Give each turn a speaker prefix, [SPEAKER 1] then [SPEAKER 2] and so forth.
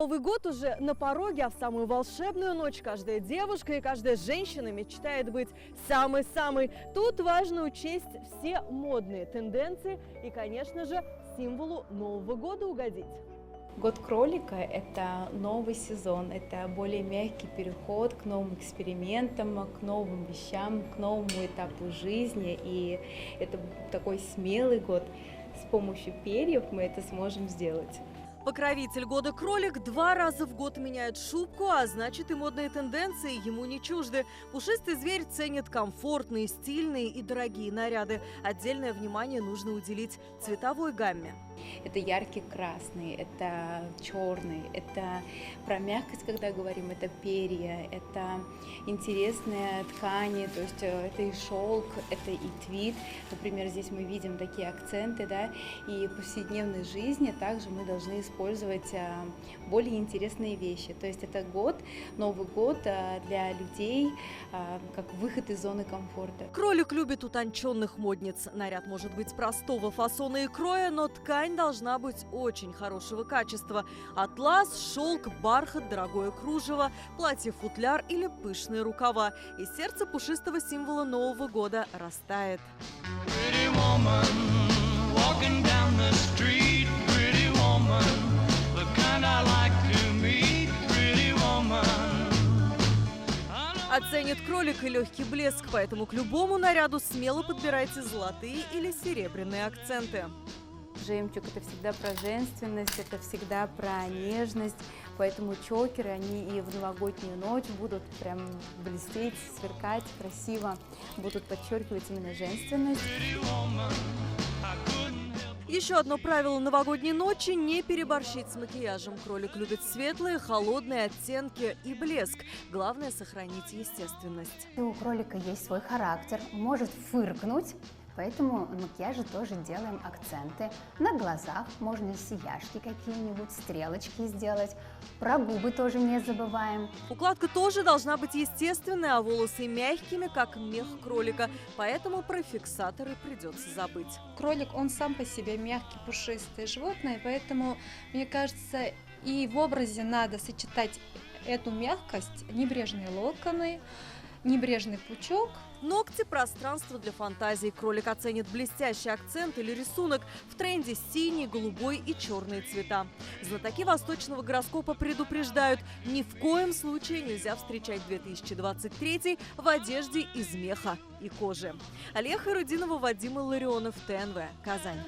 [SPEAKER 1] Новый год уже на пороге, а в самую волшебную ночь каждая девушка и каждая женщина мечтает быть самой-самой. Тут важно учесть все модные тенденции и, конечно же, символу Нового года угодить.
[SPEAKER 2] Год кролика – это новый сезон, это более мягкий переход к новым экспериментам, к новым вещам, к новому этапу жизни. И это такой смелый год. С помощью перьев мы это сможем сделать.
[SPEAKER 1] Покровитель года кролик 2 раза в год меняет шубку, а значит и модные тенденции ему не чужды. Пушистый зверь ценит комфортные, стильные и дорогие наряды. Отдельное внимание нужно уделить цветовой гамме.
[SPEAKER 2] Это яркий красный, это черный, это про мягкость, когда говорим, это перья, это интересные ткани, то есть это и шелк, это и твид. Например, здесь мы видим такие акценты, да, и в повседневной жизни также мы должны использовать более интересные вещи. То есть это год, Новый год для людей, как выход из зоны комфорта.
[SPEAKER 1] Кролик любит утонченных модниц. Наряд может быть простого фасона и кроя, но ткань должна быть очень хорошего качества. Атлас, шелк, бархат, дорогое кружево, платье-футляр или пышные рукава. И сердце пушистого символа Нового года растает. Оценит кролик и легкий блеск, поэтому к любому наряду смело подбирайте золотые или серебряные акценты.
[SPEAKER 2] Жемчуг – это всегда про женственность, это всегда про нежность, поэтому чокеры, они и в новогоднюю ночь будут прям блестеть, сверкать красиво, будут подчеркивать именно женственность.
[SPEAKER 1] Еще одно правило новогодней ночи – не переборщить с макияжем. Кролик любит светлые, холодные оттенки и блеск. Главное – сохранить естественность.
[SPEAKER 3] У кролика есть свой характер, может фыркнуть. Поэтому на макияже тоже делаем акценты. На глазах можно сияшки какие-нибудь, стрелочки сделать. Про губы тоже не забываем.
[SPEAKER 1] Укладка тоже должна быть естественной, а волосы мягкими, как мех кролика. Поэтому про фиксаторы придется забыть.
[SPEAKER 4] Кролик, он сам по себе мягкий, пушистый животное, поэтому, мне кажется, и в образе надо сочетать эту мягкость, небрежные локоны, небрежный пучок.
[SPEAKER 1] Ногти – пространство для фантазии. Кролик оценит блестящий акцент или рисунок. В тренде синий, голубой и черные цвета. Знатоки восточного гороскопа предупреждают, ни в коем случае нельзя встречать 2023 в одежде из меха и кожи. Алия Хайрудинова, Вадим Илларионов, ТНВ, Казань.